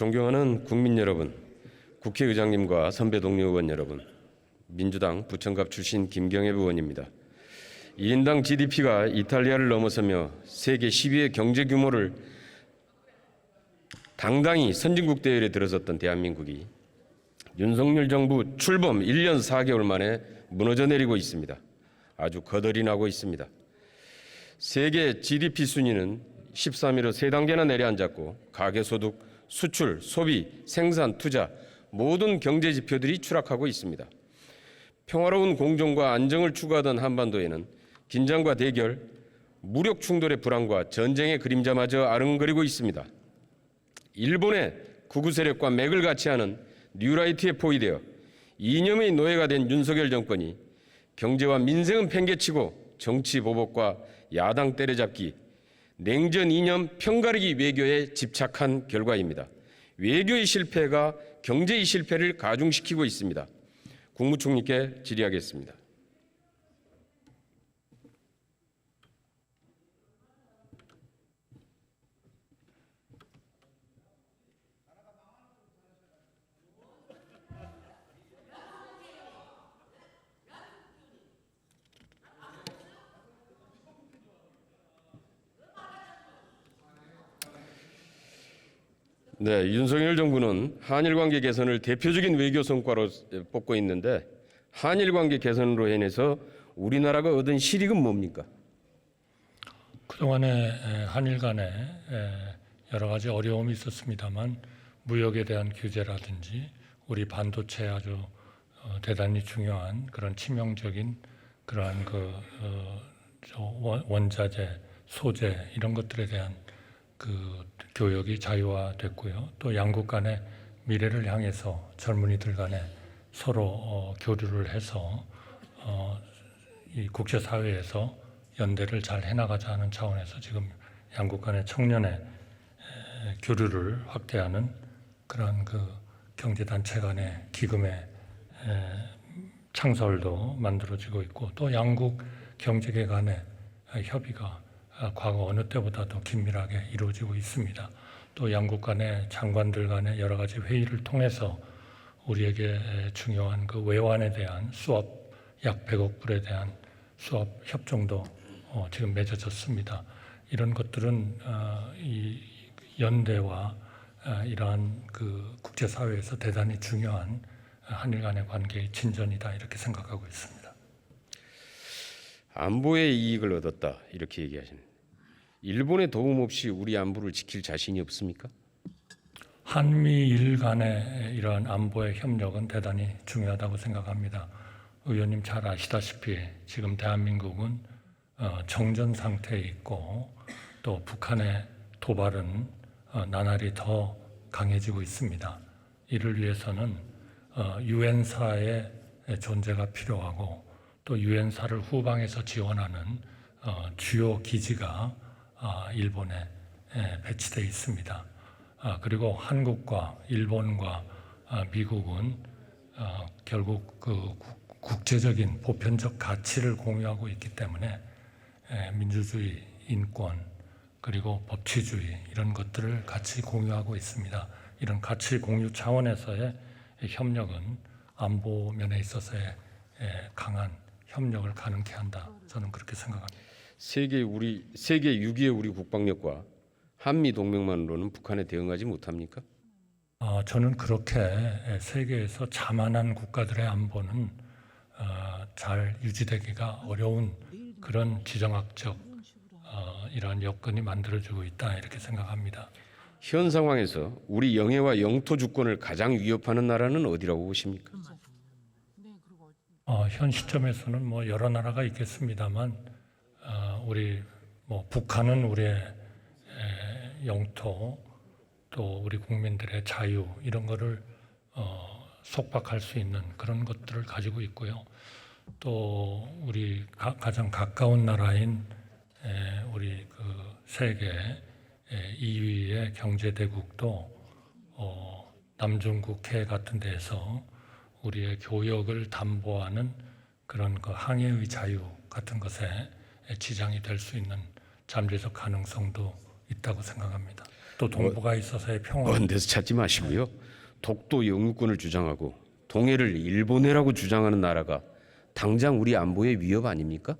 존경하는 국민 여러분, 국회의장님과 선배 동료 의원 여러분, 민주당 부천갑 출신 김경엽 의원입니다. 1인당 GDP가 이탈리아를 넘어서며 세계 10위의 경제 규모를 당당히 선진국 대열에 들어섰던 대한민국이 윤석열 정부 출범 1년 4개월 만에 무너져 내리고 있습니다. 아주 거덜이 나고 있습니다. 세계 GDP 순위는 13위로 3단계나 내려앉았고 가계소득, 수출, 소비, 생산, 투자 모든 경제 지표들이 추락하고 있습니다. 평화로운 공정과 안정을 추구하던 한반도에는 긴장과 대결, 무력 충돌의 불안과 전쟁의 그림자마저 아른거리고 있습니다. 일본의 극우 세력과 맥을 같이 하는 뉴라이트에 포위되어 이념의 노예가 된 윤석열 정권이 경제와 민생은 팽개치고 정치 보복과 야당 때려잡기, 냉전 이념 편가르기 외교에 집착한 결과입니다. 외교의 실패가 경제의 실패를 가중시키고 있습니다. 국무총리께 질의하겠습니다. 네, 윤석열 정부는 한일 관계 개선을 대표적인 외교 성과로 뽑고 있는데 한일 관계 개선으로 인해서 우리나라가 얻은 실익은 뭡니까? 그동안에 한일 간에 여러 가지 어려움이 있었습니다만 무역에 대한 규제라든지 우리 반도체 아주 대단히 중요한 그런 치명적인 그러한 원자재, 소재 이런 것들에 대한 교역이 자유화됐고요. 또 양국 간의 미래를 향해서 젊은이들 간에 서로 교류를 해서 이 국제사회에서 연대를 잘 해나가자 하는 차원에서 지금 양국 간의 청년의 교류를 확대하는 그런 경제단체 간의 기금의 창설도 만들어지고 있고 또 양국 경제계 간의 협의가 과거 어느 때보다도 긴밀하게 이루어지고 있습니다. 또 양국 간의 장관들 간의 여러 가지 회의를 통해서 우리에게 중요한 외환에 대한 수업 약 100억 불에 대한 수업 협정도 지금 맺어졌습니다. 이런 것들은 이 연대와 이러한 국제사회에서 대단히 중요한 한일 간의 관계의 진전이다 이렇게 생각하고 있습니다. 안보의 이익을 얻었다 이렇게 얘기하시는. 일본의 도움 없이 우리 안보를 지킬 자신이 없습니까? 한미일 간의 이러한 안보의 협력은 대단히 중요하다고 생각합니다. 의원님 잘 아시다시피 지금 대한민국은 정전 상태에 있고 또 북한의 도발은 나날이 더 강해지고 있습니다. 이를 위해서는 유엔사의 존재가 필요하고 또 유엔사를 후방에서 지원하는 주요 기지가 일본에 배치되어 있습니다. 그리고 한국과 일본과 미국은 결국 국제적인 보편적 가치를 공유하고 있기 때문에 민주주의, 인권, 그리고 법치주의 이런 것들을 같이 공유하고 있습니다. 이런 가치 공유 차원에서의 협력은 안보 면에 있어서의 강한 협력을 가능케 한다. 저는 그렇게 생각합니다. 세계 6위의 우리 국방력과 한미 동맹만으로는 북한에 대응하지 못합니까? 저는 그렇게 세계에서 자만한 국가들의 안보는 잘 유지되기가 어려운 그런 지정학적 이러한 여건이 만들어지고 있다 이렇게 생각합니다. 현 상황에서 우리 영해와 영토 주권을 가장 위협하는 나라는 어디라고 보십니까? 현 시점에서는 여러 나라가 있겠습니다만 우리 북한은 우리의 영토 또 우리 국민들의 자유 이런 거를 속박할 수 있는 그런 것들을 가지고 있고요. 또 우리 가장 가까운 나라인 우리 세계 2위의 경제 대국도 남중국해 같은 데서 우리의 교역을 담보하는 그런 항해의 자유 같은 것에 지장이 될 수 있는 잠재적 가능성도 있다고 생각합니다. 또 동북아에 있어서의 평화. 먼 데서 찾지 마시고요. 독도 영유권을 주장하고 동해를 일본해라고 주장하는 나라가 당장 우리 안보의 위협 아닙니까?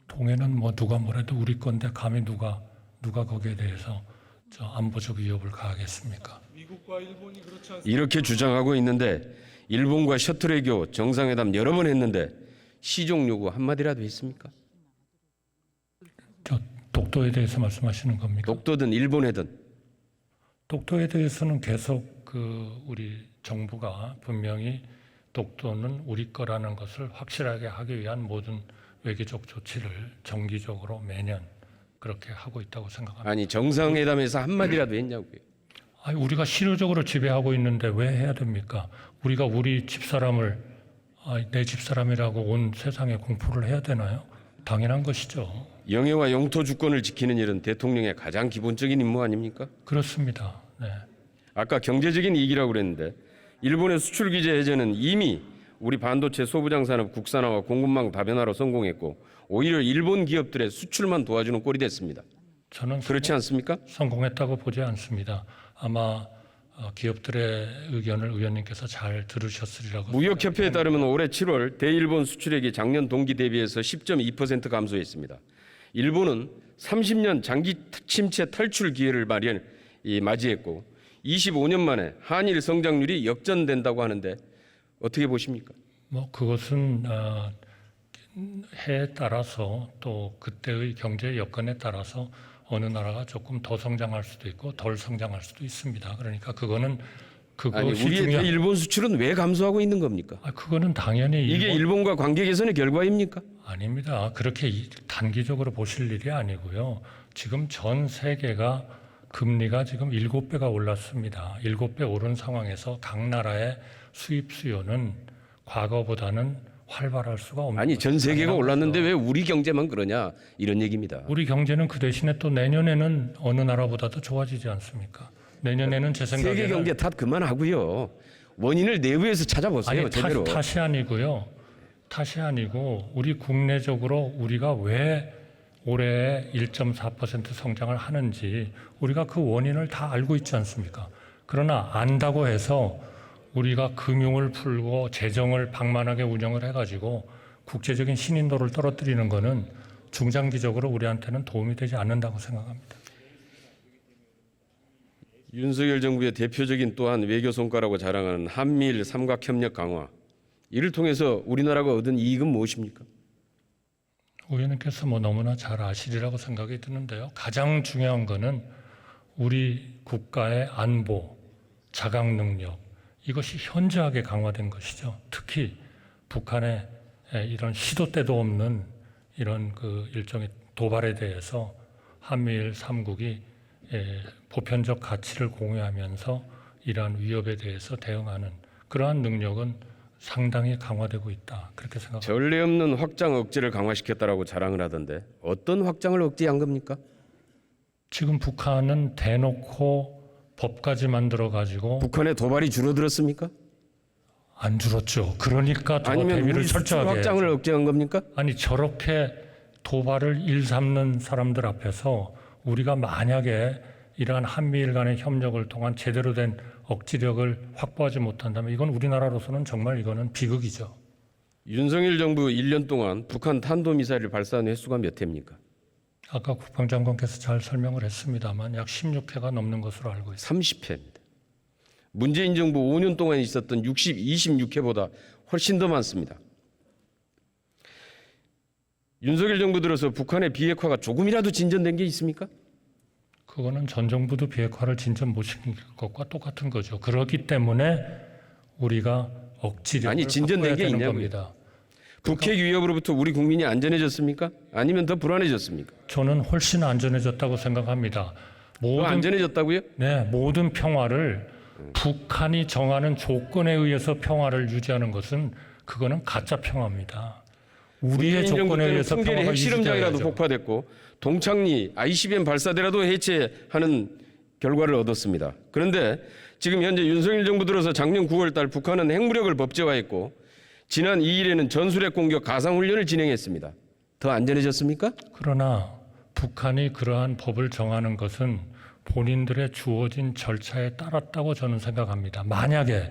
동해는 뭐 누가 뭐래도 우리 건데 감히 누가 거기에 대해서 저 안보적 위협을 가하겠습니까? 미국과 일본이 그렇지 않습니까? 이렇게 주장하고 있는데 일본과 셔틀 외교 정상회담 여러 번 했는데 시종 요구 한마디라도 했습니까? 저 독도에 대해서 말씀하시는 겁니까? 독도든 일본해든 독도에 대해서는 계속 우리 정부가 분명히 독도는 우리 거라는 것을 확실하게 하기 위한 모든 외교적 조치를 정기적으로 매년 그렇게 하고 있다고 생각합니다. 아니 정상회담에서 한마디라도 했냐고요. 아니, 우리가 실효적으로 지배하고 있는데 왜 해야 됩니까? 우리가 우리 집사람을 내 집사람이라고 온 세상에 공포를 해야 되나요? 당연한 것이죠. 영해와 영토 주권을 지키는 일은 대통령의 가장 기본적인 임무 아닙니까? 그렇습니다. 네. 아까 경제적인 이익이라고 그랬는데 일본의 수출 규제 해제는 이미 우리 반도체 소부장 산업 국산화와 공급망 다변화로 성공했고 오히려 일본 기업들의 수출만 도와주는 꼴이 됐습니다. 저는 그렇지 않습니까? 성공했다고 보지 않습니다. 아마 기업들의 의견을 의원님께서 잘 들으셨으리라고. 무역협회에 따르면 올해 7월 대일본 수출액이 작년 동기 대비해서 10.2% 감소했습니다. 일본은 30년 장기 침체 탈출 기회를 맞이했고 25년 만에 한일 성장률이 역전된다고 하는데 어떻게 보십니까? 뭐 그것은 해에 따라서 또 그때의 경제 여건에 따라서 어느 나라가 조금 더 성장할 수도 있고 덜 성장할 수도 있습니다. 그러니까 아니 그것이 우리의 중요한. 일본 수출은 왜 감소하고 있는 겁니까? 그거는 당연히 이게 일본과 관계 개선의 결과입니까? 아닙니다. 그렇게 단기적으로 보실 일이 아니고요. 지금 전 세계가 금리가 지금 7배가 올랐습니다. 7배 오른 상황에서 각 나라의 수입 수요는 과거보다는 활발할 수가 없는 아니 전 세계가 당연한 올랐는데 거죠. 왜 우리 경제만 그러냐 이런 얘기입니다. 우리 경제는 그 대신에 또 내년에는 어느 나라보다도 좋아지지 않습니까? 내년에는 제 세계 생각에는 경제 탓 그만하고요. 원인을 내부에서 찾아보세요. 아니 제대로. 탓이 아니고요. 탓이 아니고 우리 국내적으로 우리가 왜 올해 1.4% 성장을 하는지 우리가 그 원인을 다 알고 있지 않습니까? 그러나 안다고 해서 우리가 금융을 풀고 재정을 방만하게 운영을 해가지고 국제적인 신인도를 떨어뜨리는 것은 중장기적으로 우리한테는 도움이 되지 않는다고 생각합니다. 윤석열 정부의 대표적인 또한 외교 성과라고 자랑하는 한미일 삼각협력 강화. 이를 통해서 우리나라가 얻은 이익은 무엇입니까? 의원님께서 뭐 너무나 잘 아시리라고 생각이 드는데요. 가장 중요한 것은 우리 국가의 안보, 자각 능력 이것이 현저하게 강화된 것이죠. 특히 북한의 이런 시도 때도 없는 이런 일종의 도발에 대해서 한미일 3국이 보편적 가치를 공유하면서 이러한 위협에 대해서 대응하는 그러한 능력은 상당히 강화되고 있다. 그렇게 생각합니다. 전례 없는 확장 억제를 강화시켰다라고 자랑을 하던데 어떤 확장을 억제한 겁니까? 지금 북한은 대놓고 법까지 만들어 가지고 북한의 도발이 줄어들었습니까? 안 줄었죠. 그러니까 더 아니면 대비를 우리 수출 철저하게 확장을 해야죠. 억제한 겁니까? 아니 저렇게 도발을 일삼는 사람들 앞에서 우리가 만약에 이러한 한미일 간의 협력을 통한 제대로 된 억지력을 확보하지 못한다면 이건 우리나라로서는 정말 이거는 비극이죠. 윤석열 정부 1년 동안 북한 탄도미사일을 발사한 횟수가 몇 회입니까? 아까 국방장관께서 잘 설명을 했습니다만 약 16회가 넘는 것으로 알고 있습니다. 30회입니다. 문재인 정부 5년 동안 있었던 26회보다 훨씬 더 많습니다. 윤석열 정부 들어서 북한의 비핵화가 조금이라도 진전된 게 있습니까? 그거는 전 정부도 비핵화를 진전 못 시킨 것과 똑같은 거죠. 그렇기 때문에 우리가 억지력을 아니, 진전된 확보해야 게 되는 있냐고요. 겁니다. 북핵 위협으로부터 우리 국민이 안전해졌습니까? 아니면 더 불안해졌습니까? 저는 훨씬 안전해졌다고 생각합니다. 더 안전해졌다고요? 모든 평화를 북한이 정하는 조건에 의해서 평화를 유지하는 것은 그거는 가짜 평화입니다. 우리의 문재인 정부 조건에 때는 의해서 풍계리 평화가 핵실험장이라도 유지돼야죠. 폭파됐고 동창리 ICBM 발사대라도 해체하는 결과를 얻었습니다. 그런데 지금 현재 윤석열 정부 들어서 작년 9월 달 북한은 핵무력을 법제화했고 지난 2일에는 전술핵 공격 가상훈련을 진행했습니다. 더 안전해졌습니까? 그러나 북한이 그러한 법을 정하는 것은 본인들의 주어진 절차에 따랐다고 저는 생각합니다. 만약에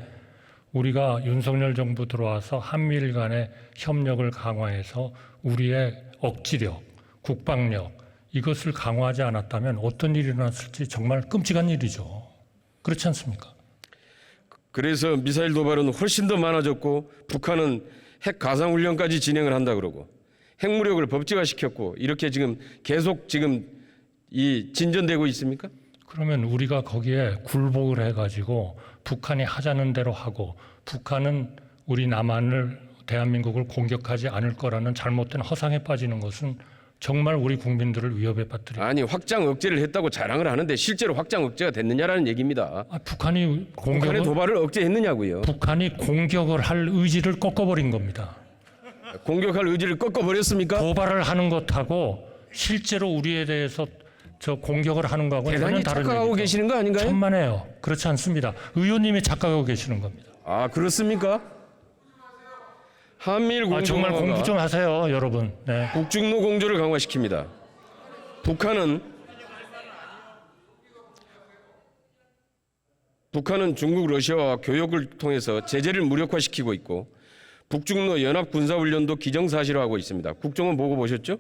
우리가 윤석열 정부 들어와서 한미일 간의 협력을 강화해서 우리의 억지력, 국방력 이것을 강화하지 않았다면 어떤 일이 일어났을지 정말 끔찍한 일이죠. 그렇지 않습니까? 그래서 미사일 도발은 훨씬 더 많아졌고 북한은 핵 가상 훈련까지 진행을 한다 그러고 핵무력을 법제화시켰고 이렇게 지금 계속 지금 이 진전되고 있습니까? 그러면 우리가 거기에 굴복을 해가지고 북한이 하자는 대로 하고 북한은 우리 남한을 대한민국을 공격하지 않을 거라는 잘못된 허상에 빠지는 것은 정말 우리 국민들을 위협에 빠뜨립니다. 아니 확장 억제를 했다고 자랑을 하는데 실제로 확장 억제가 됐느냐라는 얘기입니다. 북한이 북한의 도발을 억제했느냐고요. 북한이 공격을 할 의지를 꺾어버린 겁니다. 공격할 의지를 꺾어버렸습니까? 도발을 하는 것하고 실제로 우리에 대해서 저 공격을 하는 거하고는 전혀 대단히 다른 착각하고 얘기죠. 계시는 거 아닌가요? 천만에요. 그렇지 않습니다. 의원님이 착각하고 계시는 겁니다. 아 그렇습니까? 한미일 공조 정말 공부 강화가 좀 하세요, 여러분. 네. 북중로 공조를 강화시킵니다. 북한은 중국, 러시아와 교역을 통해서 제재를 무력화시키고 있고 북중로 연합 군사훈련도 기정사실화하고 있습니다. 국정원 보고 보셨죠?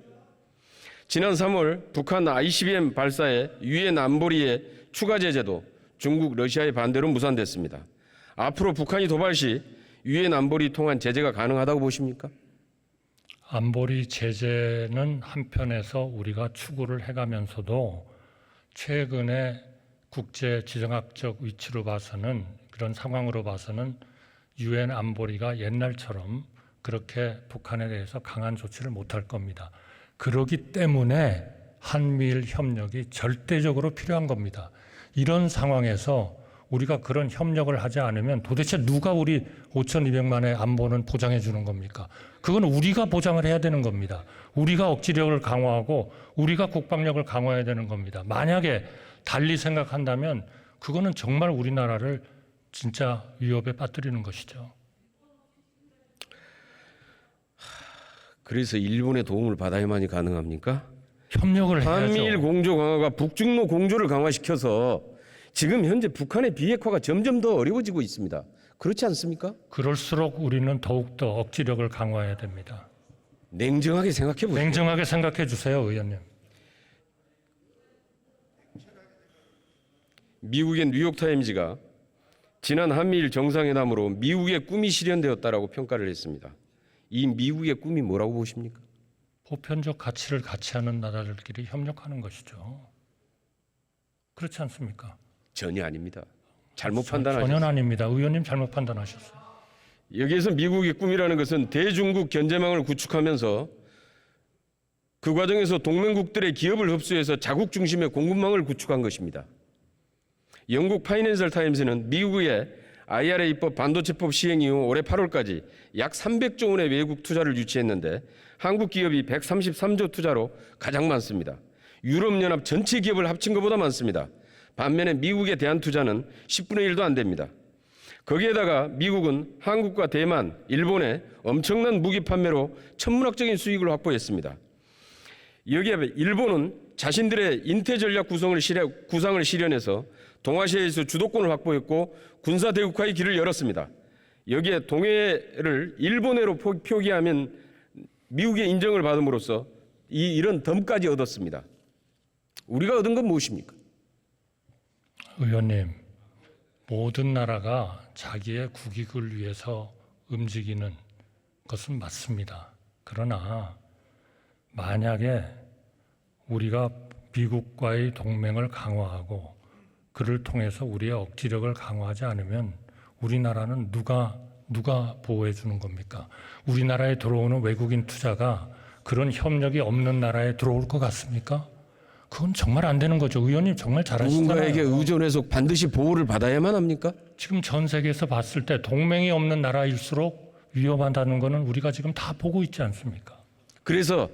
지난 3월 북한 ICBM 발사에 유엔 안보리의 추가 제재도 중국, 러시아의 반대로 무산됐습니다. 앞으로 북한이 도발 시 유엔 안보리 통한 제재가 가능하다고 보십니까? 안보리 제재는 한편에서 우리가 추구를 해가면서도 최근에 국제 지정학적 위치로 봐서는 그런 상황으로 봐서는 유엔 안보리가 옛날처럼 그렇게 북한에 대해서 강한 조치를 못할 겁니다. 그렇기 때문에 한미일 협력이 절대적으로 필요한 겁니다. 이런 상황에서 우리가 그런 협력을 하지 않으면 도대체 누가 우리 5,200만의 안보는 보장해 주는 겁니까? 그건 우리가 보장을 해야 되는 겁니다. 우리가 억지력을 강화하고 우리가 국방력을 강화해야 되는 겁니다. 만약에 달리 생각한다면 그거는 정말 우리나라를 진짜 위협에 빠뜨리는 것이죠. 그래서 일본의 도움을 받아야만이 가능합니까? 협력을 해야죠. 한미일 공조 강화가 북중로 공조를 강화시켜서 지금 현재 북한의 비핵화가 점점 더 어려워지고 있습니다. 그렇지 않습니까? 그럴수록 우리는 더욱더 억지력을 강화해야 됩니다. 냉정하게 생각해 보세요. 냉정하게 생각해 주세요, 의원님. 미국의 뉴욕타임즈가 지난 한미일 정상회담으로 미국의 꿈이 실현되었다라고 평가를 했습니다. 이 미국의 꿈이 뭐라고 보십니까? 보편적 가치를 같이 하는 나라들끼리 협력하는 것이죠. 그렇지 않습니까? 전혀 아닙니다. 잘못 판단하셨습니다. 전혀 아닙니다. 의원님 잘못 판단하셨어요. 여기에서 미국의 꿈이라는 것은 대중국 견제망을 구축하면서 그 과정에서 동맹국들의 기업을 흡수해서 자국 중심의 공급망을 구축한 것입니다. 영국 파이낸셜 타임스는 미국의 IRA 입법 반도체법 시행 이후 올해 8월까지 약 300조 원의 외국 투자를 유치했는데 한국 기업이 133조 투자로 가장 많습니다. 유럽연합 전체 기업을 합친 것보다 많습니다. 반면에 미국의 대한 투자는 10분의 1도 안 됩니다. 거기에다가 미국은 한국과 대만, 일본에 엄청난 무기 판매로 천문학적인 수익을 확보했습니다. 여기에 일본은 자신들의 인태 전략 구상을 실현해서 동아시아에서 주도권을 확보했고 군사 대국화의 길을 열었습니다. 여기에 동해를 일본해로 표기하면 미국의 인정을 받음으로써 이런 덤까지 얻었습니다. 우리가 얻은 건 무엇입니까? 의원님, 모든 나라가 자기의 국익을 위해서 움직이는 것은 맞습니다. 그러나 만약에 우리가 미국과의 동맹을 강화하고 그를 통해서 우리의 억지력을 강화하지 않으면 우리나라는 누가 보호해 주는 겁니까? 우리나라에 들어오는 외국인 투자가 그런 협력이 없는 나라에 들어올 것 같습니까? 그건 정말 안 되는 거죠. 의원님 정말 잘하시잖아요. 누군가에게 의존해서 반드시 보호를 받아야만 합니까? 지금 전 세계에서 봤을 때 동맹이 없는 나라일수록 위험하다는 거는 우리가 지금 다 보고 있지 않습니까? 그래서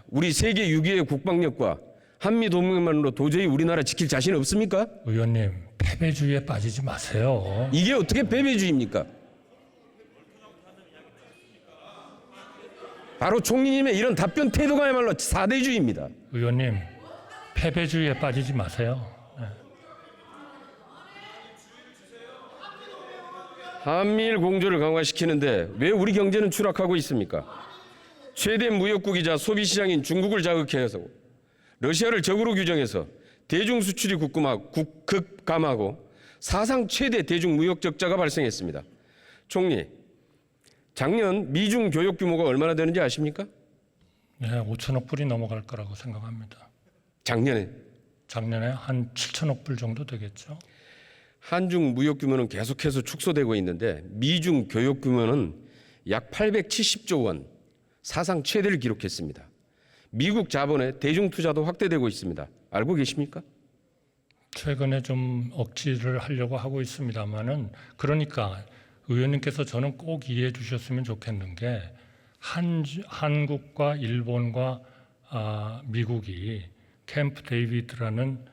우리 세계 6위의 국방력과 한미 동맹만으로 도저히 우리나라 지킬 자신 없습니까? 의원님, 패배주의에 빠지지 마세요. 이게 어떻게 패배주의입니까? 바로 총리님의 이런 답변 태도가야말로 사대주의입니다. 의원님, 패배주의에 빠지지 마세요. 네. 한미일 공조를 강화시키는데 왜 우리 경제는 추락하고 있습니까? 최대 무역국이자 소비시장인 중국을 자극해서 러시아를 적으로 규정해서 대중 수출이 급감하고 사상 최대 대중 무역 적자가 발생했습니다. 총리, 작년 미중 교역 규모가 얼마나 되는지 아십니까? 네, 5천억 불이 넘어갈 거라고 생각합니다. 작년에. 작년에 한 7천억 불 정도 되겠죠. 한중 무역 규모는 계속해서 축소되고 있는데 미중 교역 규모는 약 870조 원, 사상 최대를 기록했습니다. 미국 자본의 대중 투자도 확대되고 있습니다. 알고 계십니까? 최근에 좀 억지를 하려고 하고 있습니다만은, 그러니까 의원님께서 저는 꼭 이해해 주셨으면 좋겠는 게, 한국과 일본과 미국이 캠프 데이비드라는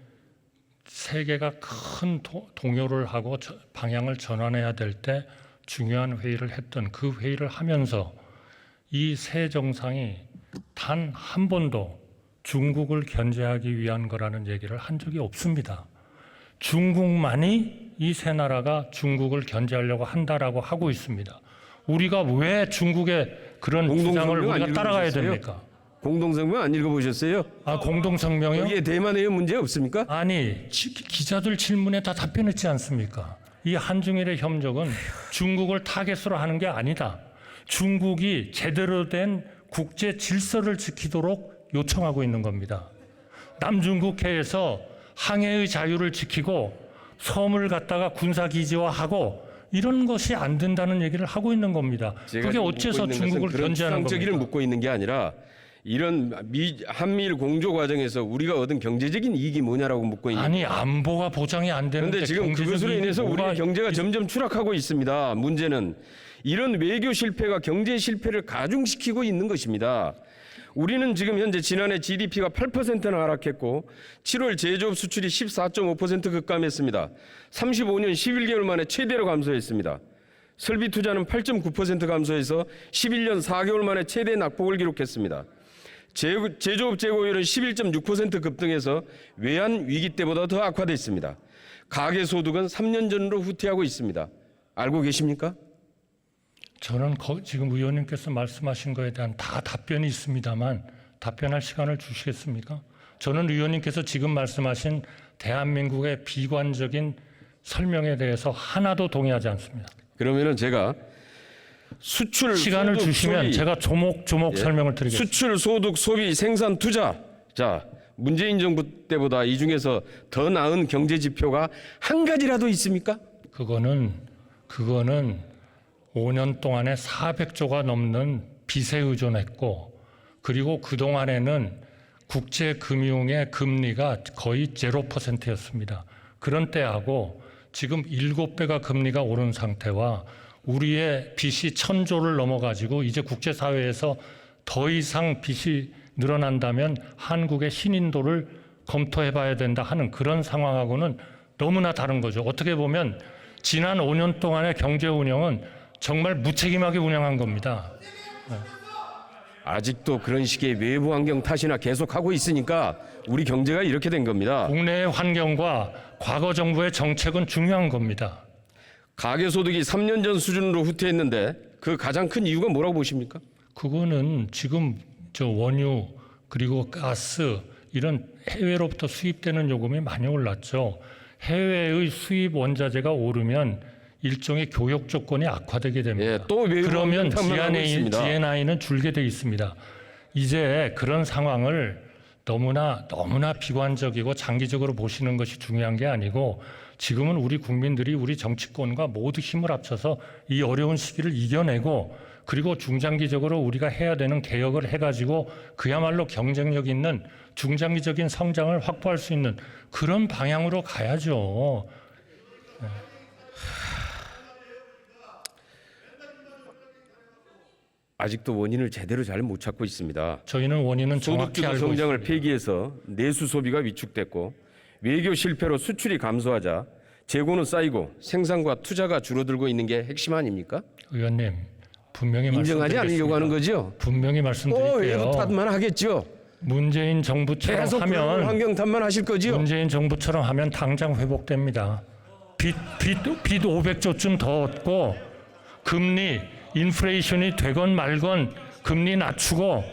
세계가 큰 동요를 하고 방향을 전환해야 될 때 중요한 회의를 했던 그 회의를 하면서 이 세 정상이 단 한 번도 중국을 견제하기 위한 거라는 얘기를 한 적이 없습니다. 중국만이 이 세 나라가 중국을 견제하려고 한다라고 하고 있습니다. 우리가 왜 중국의 그런 주장을 우리가 따라가야 됩니까? 공동성명 안 읽어보셨어요? 공동성명이요? 거기에 대만에 문제 없습니까? 아니, 기자들 질문에 다 답변했지 않습니까? 이 한중일의 협력은 중국을 타겟으로 하는 게 아니다. 중국이 제대로 된 국제 질서를 지키도록 요청하고 있는 겁니다. 남중국해에서 항해의 자유를 지키고 섬을 갖다가 군사기지화하고 이런 것이 안 된다는 얘기를 하고 있는 겁니다. 그게 어째서 중국을 견제하는 겁니까? 겁니까? 묻고 있는 게 아니라 이런 한미일 공조 과정에서 우리가 얻은 경제적인 이익이 뭐냐라고 묻고 있는. 아니, 안보가 보장이 안 되는데 그런데 지금 그것으로 인해서 우리의 경제가 점점 추락하고 있습니다. 문제는 이런 외교 실패가 경제 실패를 가중시키고 있는 것입니다. 우리는 지금 현재 지난해 GDP가 8%나 하락했고 7월 제조업 수출이 14.5% 급감했습니다. 35년 11개월 만에 최대로 감소했습니다. 설비 투자는 8.9% 감소해서 11년 4개월 만에 최대 낙폭을 기록했습니다. 제조업 재고율은 11.6% 급등해서 외환 위기 때보다 더 악화됐습니다. 가계소득은 3년 전으로 후퇴하고 있습니다. 알고 계십니까? 저는 지금 의원님께서 말씀하신 거에 대한 다 답변이 있습니다만 답변할 시간을 주시겠습니까? 저는 의원님께서 지금 말씀하신 대한민국의 비관적인 설명에 대해서 하나도 동의하지 않습니다. 그러면은 제가 수출 시간을 소득, 주시면 소비, 제가 조목조목 설명을 드리겠습니다. 수출, 소득, 소비, 생산, 투자. 자, 문재인 정부 때보다 이 중에서 더 나은 경제 지표가 한 가지라도 있습니까? 그거는 5년 동안에 400조가 넘는 빚에 의존했고, 그리고 그동안에는 국제금융의 금리가 거의 0%였습니다. 그런 때하고 지금 7배가 금리가 오른 상태와 우리의 빚이 1000조를 넘어가지고 이제 국제사회에서 더 이상 빚이 늘어난다면 한국의 신인도를 검토해봐야 된다 하는 그런 상황하고는 너무나 다른 거죠. 어떻게 보면 지난 5년 동안의 경제 운영은 정말 무책임하게 운영한 겁니다. 아직도 그런 식의 외부 환경 탓이나 계속하고 있으니까 우리 경제가 이렇게 된 겁니다. 국내의 환경과 과거 정부의 정책은 중요한 겁니다. 가계소득이 3년 전 수준으로 후퇴했는데 그 가장 큰 이유가 뭐라고 보십니까? 그거는 지금 원유 그리고 가스 이런 해외로부터 수입되는 요금이 많이 올랐죠. 해외의 수입 원자재가 오르면 일종의 교역 조건이 악화되게 됩니다. 예, 또 그러면 GNI는 줄게 돼 있습니다. 이제 그런 상황을 너무나 비관적이고 장기적으로 보시는 것이 중요한 게 아니고, 지금은 우리 국민들이 우리 정치권과 모두 힘을 합쳐서 이 어려운 시기를 이겨내고, 그리고 중장기적으로 우리가 해야 되는 개혁을 해가지고 그야말로 경쟁력 있는 중장기적인 성장을 확보할 수 있는 그런 방향으로 가야죠. 아직도 원인을 제대로 잘 못 찾고 있습니다. 저희는 원인은 정확히 소득주도 알고 성장을 있습니다. 폐기해서 내수 소비가 위축됐고 외교 실패로 수출이 감소하자 재고는 쌓이고 생산과 투자가 줄어들고 있는 게 핵심 아닙니까? 의원님, 분명히 인정하지 말씀드리겠습니다. 않으려고 하는 거죠? 분명히 또 말씀드릴게요. 외교 탓만 하겠죠? 문재인 정부처럼 계속 그런 하면 환경 탓만 하실 거죠? 문재인 정부처럼 하면 당장 회복됩니다. 빚 500조쯤 더 얻고 금리 인플레이션이 되건 말건 금리 낮추고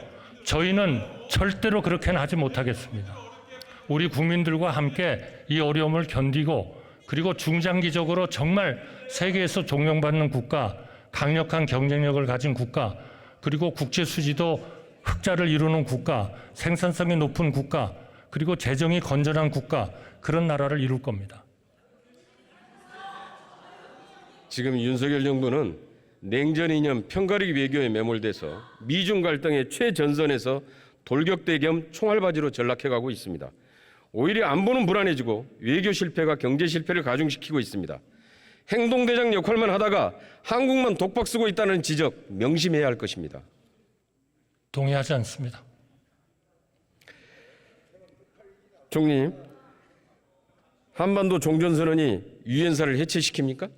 저희는 절대로 그렇게는 하지 못하겠습니다. 우리 국민들과 함께 이 어려움을 견디고 그리고 중장기적으로 정말 세계에서 존경받는 국가, 강력한 경쟁력을 가진 국가, 그리고 국제 수지도 흑자를 이루는 국가, 생산성이 높은 국가, 그리고 재정이 건전한 국가, 그런 나라를 이룰 겁니다. 지금 윤석열 정부는 냉전 이념 편가르기 외교에 매몰돼서 미중 갈등의 최전선에서 돌격대 겸 총알바지로 전락해가고 있습니다. 오히려 안보는 불안해지고 외교 실패가 경제 실패를 가중시키고 있습니다. 행동대장 역할만 하다가 한국만 독박 쓰고 있다는 지적 명심해야 할 것입니다. 동의하지 않습니다. 총리님, 한반도 종전선언이 유엔사를 해체시킵니까?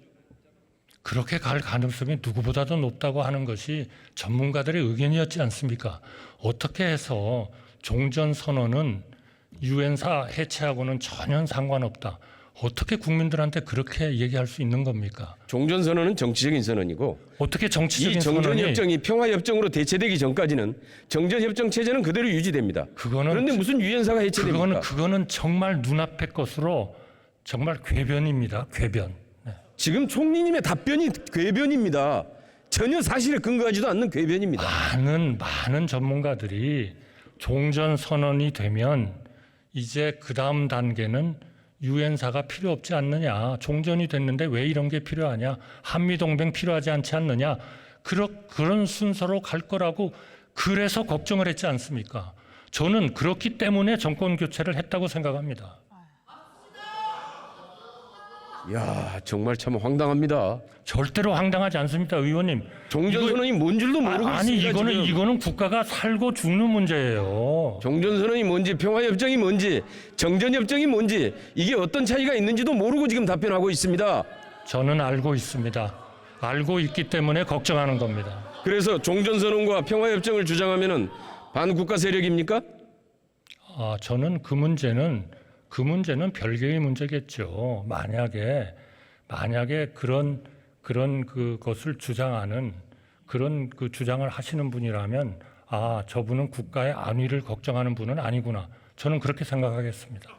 그렇게 갈 가능성이 누구보다도 높다고 하는 것이 전문가들의 의견이었지 않습니까? 어떻게 해서 종전선언은 유엔사 해체하고는 전혀 상관없다. 어떻게 국민들한테 그렇게 얘기할 수 있는 겁니까? 종전선언은 정치적인 선언이고 어떻게 이 정치적인 선언이 정전협정이 평화협정으로 대체되기 전까지는 정전협정 체제는 그대로 유지됩니다. 그런데 무슨 유엔사가 해체됩니까? 그거는 정말 눈앞의 것으로 정말 궤변입니다. 궤변. 네. 지금 총리님의 답변이 궤변입니다. 전혀 사실에 근거하지도 않는 궤변입니다. 많은 전문가들이 종전선언이 되면 이제 그 다음 단계는 유엔사가 필요 없지 않느냐. 종전이 됐는데 왜 이런 게 필요하냐. 한미동맹 필요하지 않지 않느냐. 그런 순서로 갈 거라고 그래서 걱정을 했지 않습니까? 저는 그렇기 때문에 정권 교체를 했다고 생각합니다. 이야, 정말 참 황당합니다. 절대로 황당하지 않습니다, 의원님. 종전선언이 뭔 줄도 모르고 있습니다. 이거는 국가가 살고 죽는 문제예요. 종전선언이 뭔지 평화협정이 뭔지 정전협정이 뭔지 이게 어떤 차이가 있는지도 모르고 지금 답변하고 있습니다. 저는 알고 있습니다. 알고 있기 때문에 걱정하는 겁니다. 그래서 종전선언과 평화협정을 주장하면은 반국가 세력입니까? 저는 그 문제는 별개의 문제겠죠. 만약에 그런 그것을 주장하는 그런 그 주장을 하시는 분이라면 저분은 국가의 안위를 걱정하는 분은 아니구나. 저는 그렇게 생각하겠습니다.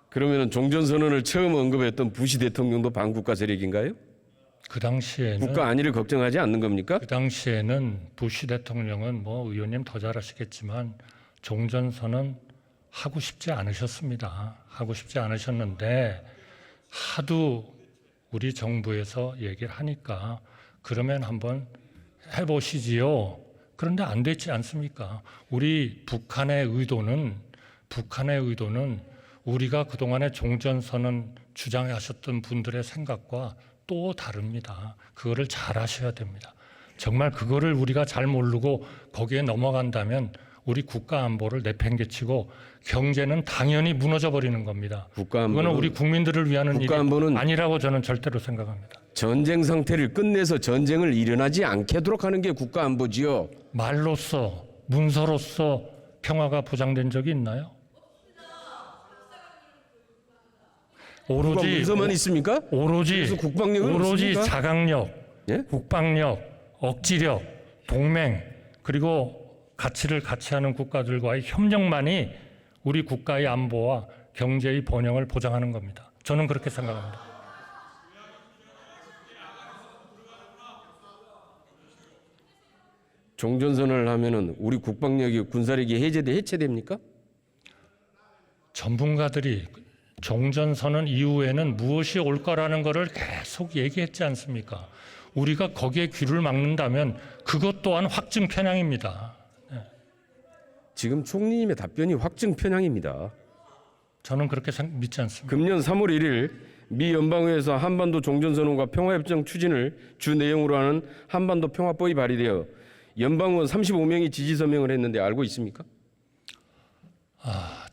그러면은 종전선언을 처음 언급했던 부시 대통령도 반국가 세력인가요? 그 당시에는 국가 안위를 걱정하지 않는 겁니까? 그 당시에는 부시 대통령은 의원님 더 잘 아시겠지만 종전선언 하고 싶지 않으셨습니다. 하고 싶지 않으셨는데 하도 우리 정부에서 얘기를 하니까 그러면 한번 해보시지요. 그런데 안 됐지 않습니까? 우리 북한의 의도는 우리가 그동안에 종전선언 주장하셨던 분들의 생각과 또 다릅니다. 그거를 잘 아셔야 됩니다. 정말 그거를 우리가 잘 모르고 거기에 넘어간다면 우리 국가 안보를 내팽개치고 경제는 당연히 무너져 버리는 겁니다. 그거는 우리 국민들을 위한 일이 아니라고 저는 절대로 생각합니다. 전쟁 상태를 끝내서 전쟁을 일어나지 않도록 하는 게 국가 안보지요. 말로써 문서로서 평화가 보장된 적이 있나요? 오로지 문서만 있습니까? 오로지 없습니까? 자강력, 예? 국방력, 억지력, 동맹 그리고 가치를 같이 하는 국가들과의 협력만이 우리 국가의 안보와 경제의 번영을 보장하는 겁니다. 저는 그렇게 생각합니다. 종전선언을 하면은 우리 국방력이 군사력이 해체됩니까? 전문가들이 종전선언 이후에는 무엇이 올 거라는 것을 계속 얘기했지 않습니까? 우리가 거기에 귀를 막는다면 그것 또한 확증 편향입니다. 지금 총리님의 답변이 확증 편향입니다. 저는 그렇게 믿지 않습니다. 금년 3월 1일 미 연방의회에서 한반도 종전선언과 평화협정 추진을 주 내용으로 하는 한반도 평화법이 발의되어 연방의원 35명이 지지 서명을 했는데 알고 있습니까?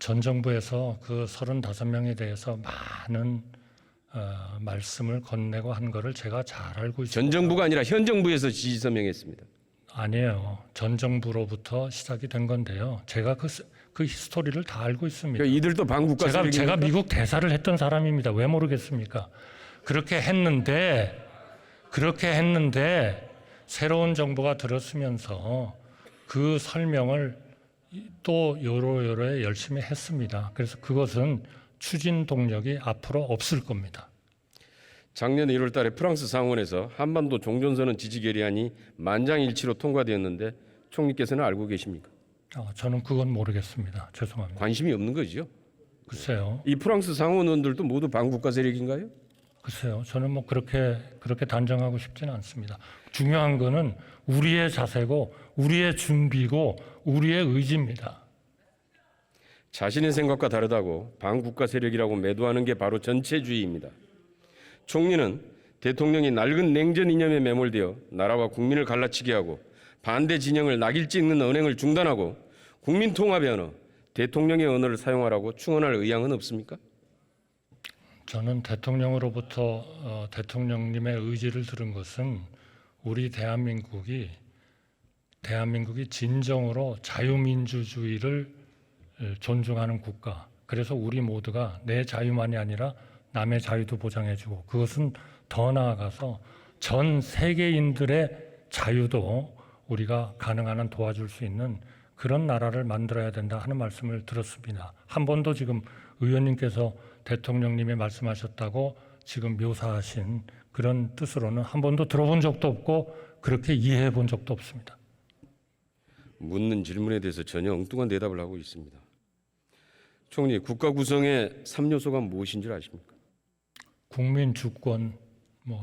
전 정부에서 그 35명에 대해서 많은 말씀을 건네고 한 거를 제가 잘 알고 있습니다. 전 정부가 아니라 현 정부에서 지지 서명했습니다. 아니에요. 전 정부로부터 시작이 된 건데요. 제가 그 히스토리를 다 알고 있습니다. 그러니까 이들도 반국가 제가 세력입니까? 미국 대사를 했던 사람입니다. 왜 모르겠습니까? 그렇게 했는데 새로운 정부가 들었으면서 그 설명을 또 여러 열심히 했습니다. 그래서 그것은 추진 동력이 앞으로 없을 겁니다. 작년 1월 달에 프랑스 상원에서 한반도 종전선언 지지 결의안이 만장일치로 통과되었는데 총리께서는 알고 계십니까? 저는 그건 모르겠습니다. 죄송합니다. 관심이 없는 거죠. 글쎄요. 이 프랑스 상원 의원들도 모두 반국가 세력인가요? 글쎄요. 저는 뭐 그렇게 단정하고 싶지는 않습니다. 중요한 거는 우리의 자세고 우리의 준비고 우리의 의지입니다. 자신의 생각과 다르다고 반국가 세력이라고 매도하는 게 바로 전체주의입니다. 총리는 대통령이 낡은 냉전 이념에 매몰되어 나라와 국민을 갈라치게 하고 반대 진영을 낙일찍 있는 언행을 중단하고 국민 통합의 언어, 대통령의 언어를 사용하라고 충원할 의향은 없습니까? 저는 대통령으로부터 대통령님의 의지를 들은 것은 우리 대한민국이 진정으로 자유민주주의를 존중하는 국가. 그래서 우리 모두가 내 자유만이 아니라 남의 자유도 보장해주고 그것은 더 나아가서 전 세계인들의 자유도 우리가 가능한 한 도와줄 수 있는 그런 나라를 만들어야 된다 하는 말씀을 들었습니다. 한 번도 지금 의원님께서 대통령님이 말씀하셨다고 지금 묘사하신 그런 뜻으로는 한 번도 들어본 적도 없고 그렇게 이해해 본 적도 없습니다. 묻는 질문에 대해서 전혀 엉뚱한 대답을 하고 있습니다. 총리, 국가 구성의 3요소가 무엇인 줄 아십니까? 국민 주권,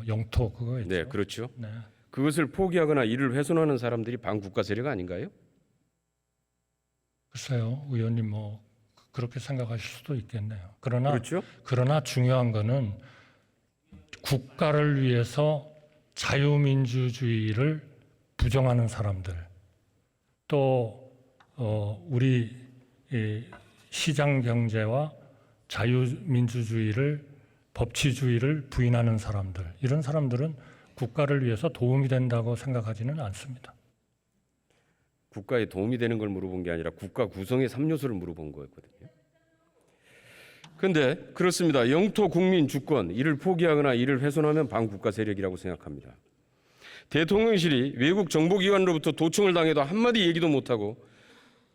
영토 그거였죠. 네, 그렇죠. 네. 그것을 포기하거나 이를 훼손하는 사람들이 반국가 세력 아닌가요? 글쎄요, 의원님 그렇게 생각하실 수도 있겠네요. 그러나 그렇죠. 중요한 거는 국가를 위해서 자유민주주의를 부정하는 사람들, 또 우리 시장 경제와 자유민주주의를 법치주의를 부인하는 사람들, 이런 사람들은 국가를 위해서 도움이 된다고 생각하지는 않습니다. 국가에 도움이 되는 걸 물어본 게 아니라 국가 구성의 3요소를 물어본 거였거든요. 그런데 그렇습니다. 영토, 국민, 주권 이를 포기하거나 이를 훼손하면 반국가 세력이라고 생각합니다. 대통령실이 외국 정보기관으로부터 도청을 당해도 한마디 얘기도 못하고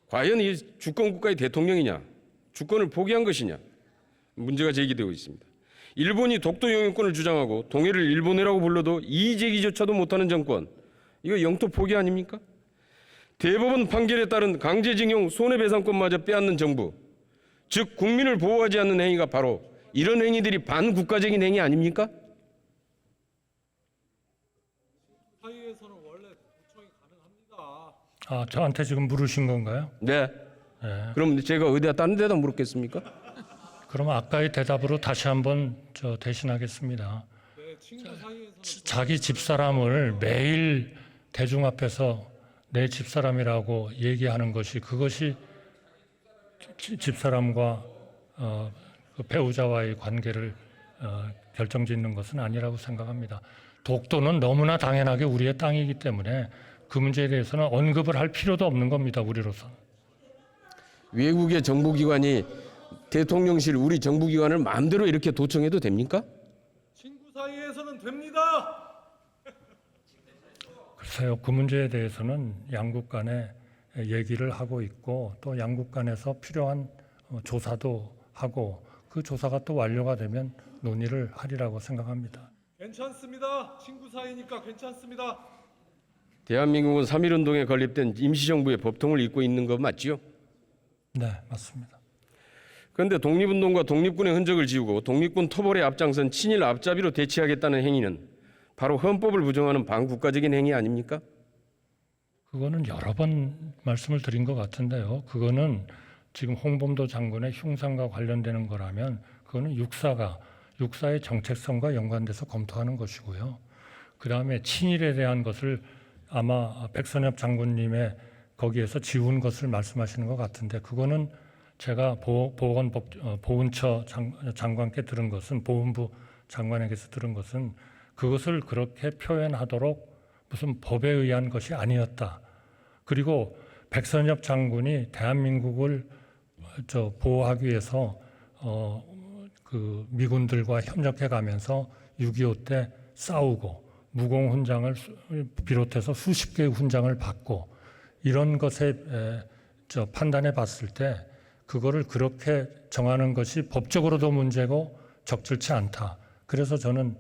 과연 이 주권국가의 대통령이냐, 주권을 포기한 것이냐 문제가 제기되고 있습니다. 일본이 독도 영유권을 주장하고 동해를 일본해라고 불러도 이의제기조차도 못하는 정권, 이거 영토 포기 아닙니까? 대법원 판결에 따른 강제징용 손해배상권마저 빼앗는 정부, 즉 국민을 보호하지 않는 행위가 바로 이런 행위들이 반국가적인 행위 아닙니까? 사이에서는 원래 도청이 가능합니다. 저한테 지금 물으신 건가요? 네. 네. 그럼 제가 어디다 다른 데다 물었겠습니까? 그럼 아까의 대답으로 다시 한번 대신하겠습니다. 네, 친구 사이에서는 자기 집사람을 매일 대중 앞에서 내 집사람이라고 얘기하는 것이 그것이 집사람과 그 배우자와의 관계를 결정짓는 것은 아니라고 생각합니다. 독도는 너무나 당연하게 우리의 땅이기 때문에 그 문제에 대해서는 언급을 할 필요도 없는 겁니다. 우리로서는. 외국의 정보기관이 대통령실 우리 정부기관을 마음대로 이렇게 도청해도 됩니까? 친구 사이에서는 됩니다. 글쎄요. 그 문제에 대해서는 양국 간에 얘기를 하고 있고 또 양국 간에서 필요한 조사도 하고 그 조사가 또 완료가 되면 논의를 하리라고 생각합니다. 괜찮습니다. 친구 사이니까 괜찮습니다. 대한민국은 3.1운동에 건립된 임시정부의 법통을 잇고 있는 거 맞지요? 네, 맞습니다. 그런데 독립운동과 독립군의 흔적을 지우고 독립군 토벌에 앞장선 친일 앞잡이로 대치하겠다는 행위는 바로 헌법을 부정하는 반국가적인 행위 아닙니까? 그거는 여러 번 말씀을 드린 것 같은데요. 그거는 지금 홍범도 장군의 흉상과 관련되는 거라면 그거는 육사의 정책성과 연관돼서 검토하는 것이고요. 그다음에 친일에 대한 것을 아마 백선엽 장군님의 거기에서 지운 것을 말씀하시는 것 같은데 그거는 제가 보훈처 장관께 들은 것은 보훈부 장관에게서 들은 것은 그것을 그렇게 표현하도록 무슨 법에 의한 것이 아니었다. 그리고 백선엽 장군이 대한민국을 보호하기 위해서 그 미군들과 협력해가면서 6.25 때 싸우고 무공 훈장을 비롯해서 수십 개의 훈장을 받고 이런 것에 판단해 봤을 때 그거를 그렇게 정하는 것이 법적으로도 문제고 적절치 않다. 그래서 저는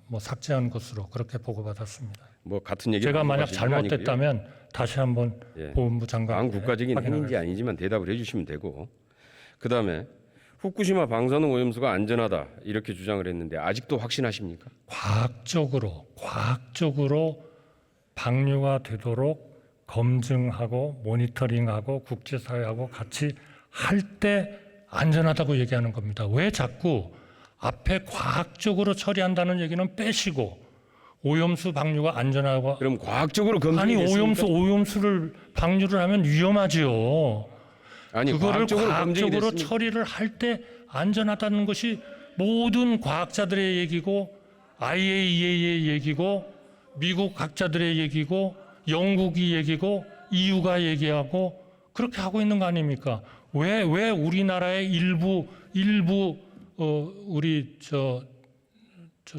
뭐 삭제한 것으로 그렇게 보고받았습니다. 뭐 같은 얘기 제가 만약 잘못됐다면 다시 한번 예. 보훈부 장관께 반국가적인 행위인지 아니지만 대답을 해주시면 되고, 그 다음에 후쿠시마 방사능 오염수가 안전하다 이렇게 주장을 했는데 아직도 확신하십니까? 과학적으로 방류가 되도록 검증하고 모니터링하고 국제사회하고 같이 할 때 안전하다고 얘기하는 겁니다. 왜 자꾸 앞에 과학적으로 처리한다는 얘기는 빼시고 오염수 방류가 안전하고 그럼 과학적으로 검증이 아니 됐습니까? 오염수를 방류를 하면 위험하지요. 아니 그거를 검증이 과학적으로 됐습니까? 처리를 할 때 안전하다는 것이 모든 과학자들의 얘기고 IAEA의 얘기고 미국 학자들의 얘기고 영국이 얘기고 EU가 얘기하고 그렇게 하고 있는 거 아닙니까? 왜 우리나라의 일부 우리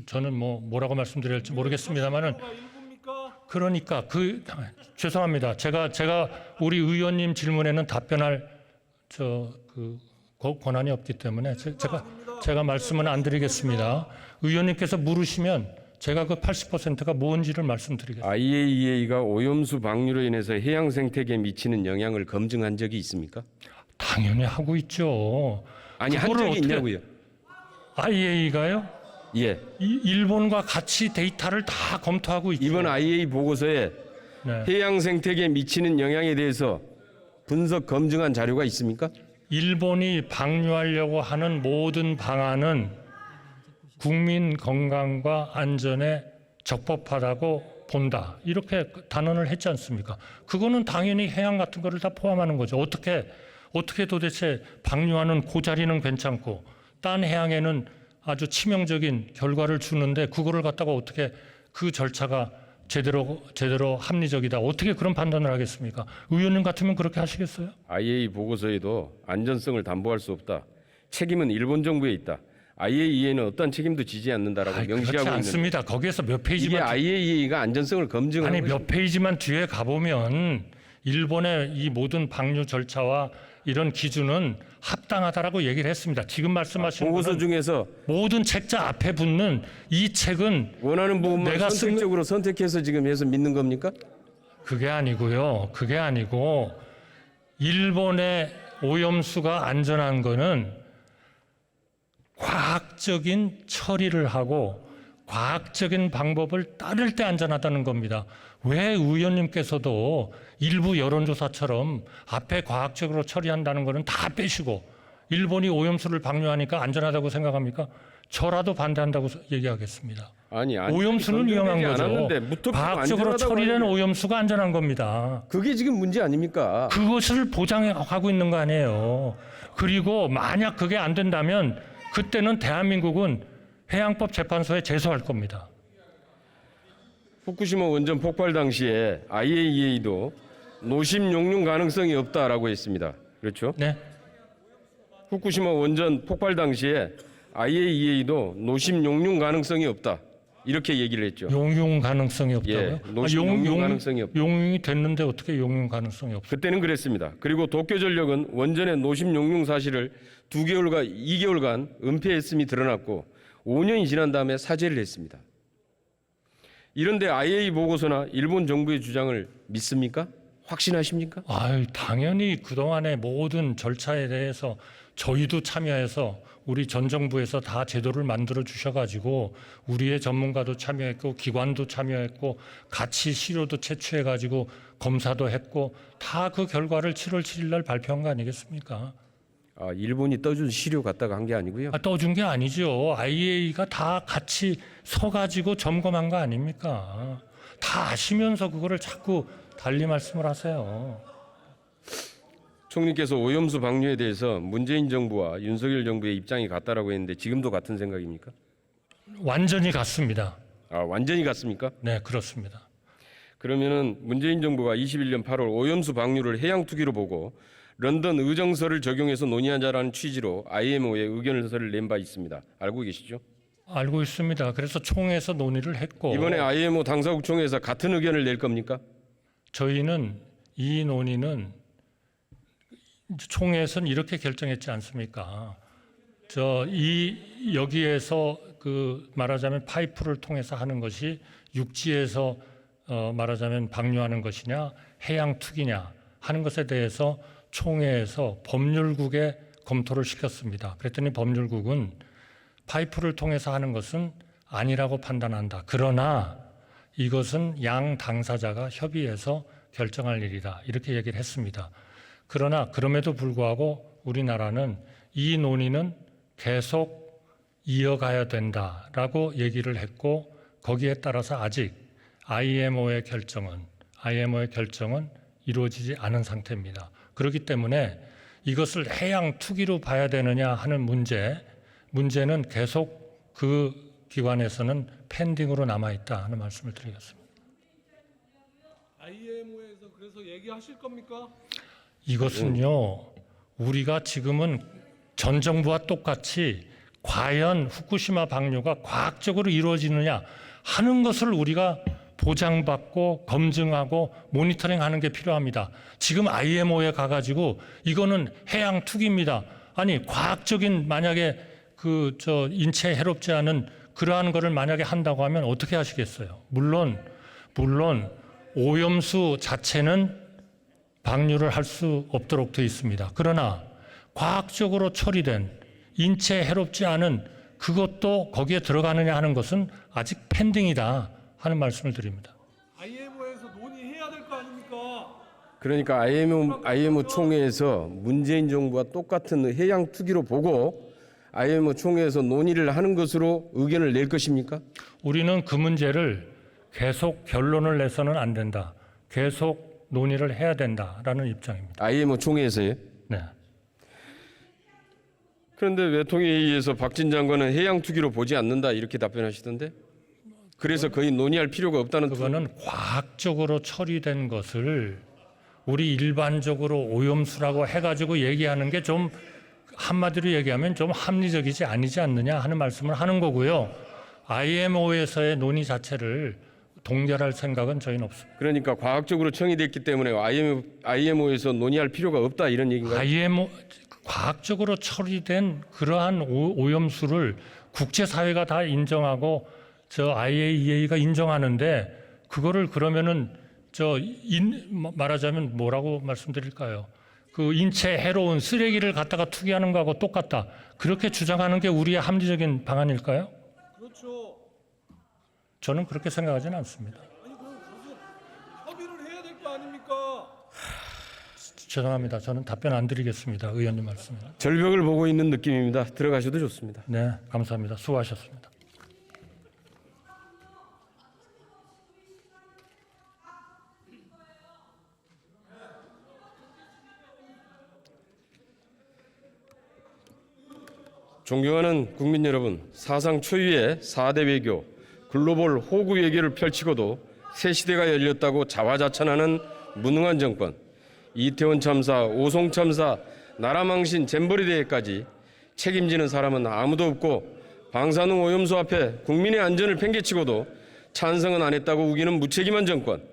저는 뭐라고 말씀드려야 할지 모르겠습니다만은 일부입니까? 그러니까 죄송합니다. 제가 우리 의원님 질문에는 답변할 권한이 없기 때문에 제가 말씀은 안 드리겠습니다. 의원님께서 물으시면 제가 그 80%가 뭔지를 말씀드리겠습니다. IAEA가 오염수 방류로 인해서 해양 생태계에 미치는 영향을 검증한 적이 있습니까? 당연히 하고 있죠. 아니 한 그거를 적이 어떻게- 있냐고요? IAEA가요? 예. 일본과 같이 데이터를 다 검토하고 있죠. 이번 IAEA 보고서에 네. 해양 생태계에 미치는 영향에 대해서 분석 검증한 자료가 있습니까? 일본이 방류하려고 하는 모든 방안은 국민 건강과 안전에 적법하다고 본다. 이렇게 단언을 했지 않습니까? 그거는 당연히 해양 같은 거를 다 포함하는 거죠. 어떻게 도대체 방류하는 그 자리는 괜찮고 딴 해양에는 아주 치명적인 결과를 주는데 그거를 갖다가 어떻게 그 절차가 제대로 합리적이다. 어떻게 그런 판단을 하겠습니까? 의원님 같으면 그렇게 하시겠어요? IAEA 보고서에도 안전성을 담보할 수 없다. 책임은 일본 정부에 있다. IAEA는 어떤 책임도 지지 않는다라고 그렇지 명시하고 있는데 않습니다. 거기에서 몇 이게 페이지만 IAEA가 안전성을 검증하는 아니 몇 페이지만 뒤에 가보면 일본의 이 모든 방류 절차와 이런 기준은 합당하다라고 얘기를 했습니다. 지금 말씀하신 보고서 거는 중에서 모든 책자 앞에 붙는 이 책은 원하는 부분만 내가 선택적으로 선택해서 지금 해서 믿는 겁니까? 그게 아니고요. 그게 아니고 일본의 오염수가 안전한 거는 과학적인 처리를 하고 과학적인 방법을 따를 때 안전하다는 겁니다. 왜 의원님께서도 일부 여론조사처럼 앞에 과학적으로 처리한다는 거는 다 빼시고 일본이 오염수를 방류하니까 안전하다고 생각합니까? 저라도 반대한다고 얘기하겠습니다. 아니 오염수는 위험한 거죠. 무턱대고 과학적으로 안전하다고 처리된 하는데 오염수가 안전한 겁니다. 그게 지금 문제 아닙니까? 그것을 보장하고 있는 거 아니에요. 그리고 만약 그게 안 된다면 그때는 대한민국은 해양법 재판소에 제소할 겁니다. 후쿠시마 원전 폭발 당시에 IAEA도 노심 용융 가능성이 없다라고 했습니다. 그렇죠? 네. 후쿠시마 원전 폭발 당시에 IAEA도 노심 용융 가능성이 없다. 이렇게 얘기를 했죠. 용융 가능성이 없다고요? 예, 노심 용융 가능성이 없다. 용융이 됐는데 어떻게 용융 가능성이 없어요? 그때는 그랬습니다. 그리고 도쿄전력은 원전의 노심 용융 사실을 2개월간 은폐했음이 드러났고 5년이 지난 다음에 사죄를 했습니다. 이런데 IAEA 보고서나 일본 정부의 주장을 믿습니까? 확신하십니까? 당연히 그동안의 모든 절차에 대해서 저희도 참여해서 우리 전 정부에서 다 제도를 만들어 주셔가지고 우리의 전문가도 참여했고 기관도 참여했고 같이 시료도 채취해가지고 검사도 했고 다 그 결과를 7월 7일 날 발표한 거 아니겠습니까? 일본이 떠준 시료 갖다가 한 게 아니고요. 떠준 게 아니죠. IAEA가 다 같이 서가지고 점검한 거 아닙니까? 다 아시면서 그거를 자꾸 달리 말씀을 하세요. 총리께서 오염수 방류에 대해서 문재인 정부와 윤석열 정부의 입장이 같다라고 했는데 지금도 같은 생각입니까? 완전히 같습니다. 완전히 같습니까? 네, 그렇습니다. 그러면은 문재인 정부가 21년 8월 오염수 방류를 해양 투기로 보고 런던 의정서를 적용해서 논의하자라는 취지로 IMO에 의견서를 낸 바 있습니다. 알고 계시죠? 알고 있습니다. 그래서 총회에서 논의를 했고 이번에 IMO 당사국 총회에서 같은 의견을 낼 겁니까? 저희는 이 논의는 총회에서는 이렇게 결정했지 않습니까? 여기에서 말하자면 파이프를 통해서 하는 것이 육지에서 말하자면 방류하는 것이냐 해양 투기냐 하는 것에 대해서 총회에서 법률국에 검토를 시켰습니다. 그랬더니 법률국은 파이프를 통해서 하는 것은 아니라고 판단한다. 그러나 이것은 양 당사자가 협의해서 결정할 일이다. 이렇게 얘기를 했습니다. 그러나 그럼에도 불구하고 우리나라는 이 논의는 계속 이어가야 된다라고 얘기를 했고 거기에 따라서 아직 IMO의 결정은 이루어지지 않은 상태입니다. 그렇기 때문에 이것을 해양 투기로 봐야 되느냐 하는 문제는 계속 그 기관에서는 펜딩으로 남아있다 하는 말씀을 드리겠습니다. IMO에서 그래서 얘기하실 겁니까? 이것은요, 우리가 지금은 전 정부와 똑같이 과연 후쿠시마 방류가 과학적으로 이루어지느냐 하는 것을 우리가 보장받고 검증하고 모니터링하는 게 필요합니다. 지금 IMO에 가가지고 이거는 해양 투기입니다. 아니 과학적인 만약에 인체에 해롭지 않은 그러한 거를 만약에 한다고 하면 어떻게 하시겠어요? 물론 오염수 자체는 방류를 할 수 없도록 되어 있습니다. 그러나 과학적으로 처리된 인체에 해롭지 않은 그것도 거기에 들어가느냐 하는 것은 아직 펜딩이다 하는 말씀을 드립니다. IMO에서 논의해야 될 거 아닙니까? 그러니까 IMO 총회에서 문재인 정부와 똑같은 해양 투기로 보고 IMO 총회에서 논의를 하는 것으로 의견을 낼 것입니까? 우리는 그 문제를 계속 결론을 내서는 안 된다. 계속 논의를 해야 된다라는 입장입니다. IMO 총회에서요? 네. 그런데 외통회의에서 박진 장관은 해양 투기로 보지 않는다 이렇게 답변하시던데? 그래서 거의 논의할 필요가 없다는 그거는 과학적으로 처리된 것을 우리 일반적으로 오염수라고 해가지고 얘기하는 게 좀 한마디로 얘기하면 좀 합리적이지 아니지 않느냐 하는 말씀을 하는 거고요. IMO에서의 논의 자체를 동결할 생각은 저희는 없습니다. 그러니까 과학적으로 청의됐기 때문에 IMO에서 논의할 필요가 없다 이런 얘기인가요? 과학적으로 처리된 그러한 오염수를 국제사회가 다 인정하고 IAEA가 인정하는데 그거를 그러면은 말하자면 뭐라고 말씀드릴까요? 그 인체에 해로운 쓰레기를 갖다가 투기하는 거하고 똑같다. 그렇게 주장하는 게 우리의 합리적인 방안일까요? 그렇죠. 저는 그렇게 생각하지는 않습니다. 아니 그럼 가서 협의를 해야 될 거 아닙니까? 죄송합니다. 저는 답변 안 드리겠습니다. 의원님 말씀에. 절벽을 보고 있는 느낌입니다. 들어가셔도 좋습니다. 네, 감사합니다. 수고하셨습니다. 존경하는 국민 여러분, 사상 초유의 4대 외교, 글로벌 호구 외교를 펼치고도 새 시대가 열렸다고 자화자찬하는 무능한 정권, 이태원 참사, 오송 참사, 나라망신, 잼버리 대회까지 책임지는 사람은 아무도 없고 방사능 오염수 앞에 국민의 안전을 팽개치고도 찬성은 안 했다고 우기는 무책임한 정권,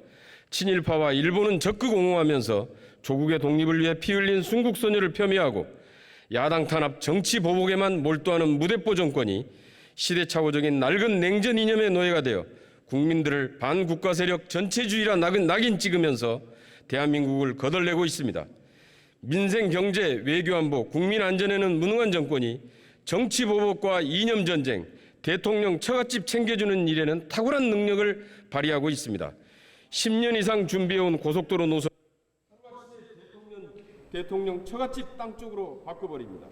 친일파와 일본은 적극 옹호하면서 조국의 독립을 위해 피 흘린 순국 소녀를 폄훼하고 야당 탄압 정치 보복에만 몰두하는 무대뽀 정권이 시대착오적인 낡은 냉전 이념의 노예가 되어 국민들을 반국가 세력 전체주의라 낙인 찍으면서 대한민국을 거덜내고 있습니다. 민생, 경제, 외교, 안보, 국민 안전에는 무능한 정권이 정치 보복과 이념 전쟁, 대통령 처갓집 챙겨주는 일에는 탁월한 능력을 발휘하고 있습니다. 10년 이상 준비해온 고속도로 노선 대통령 처갓집 땅 쪽으로 바꿔버립니다.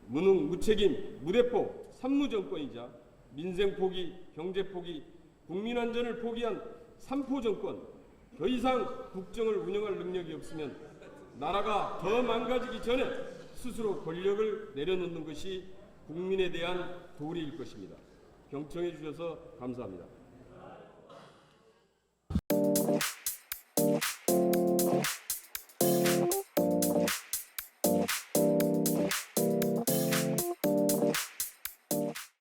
무능, 무책임, 무대포, 산무정권이자 민생 포기, 경제 포기, 국민 안전을 포기한 삼포 정권, 더 이상 국정을 운영할 능력이 없으면 나라가 더 망가지기 전에 스스로 권력을 내려놓는 것이 국민에 대한 도리일 것입니다. 경청해 주셔서 감사합니다.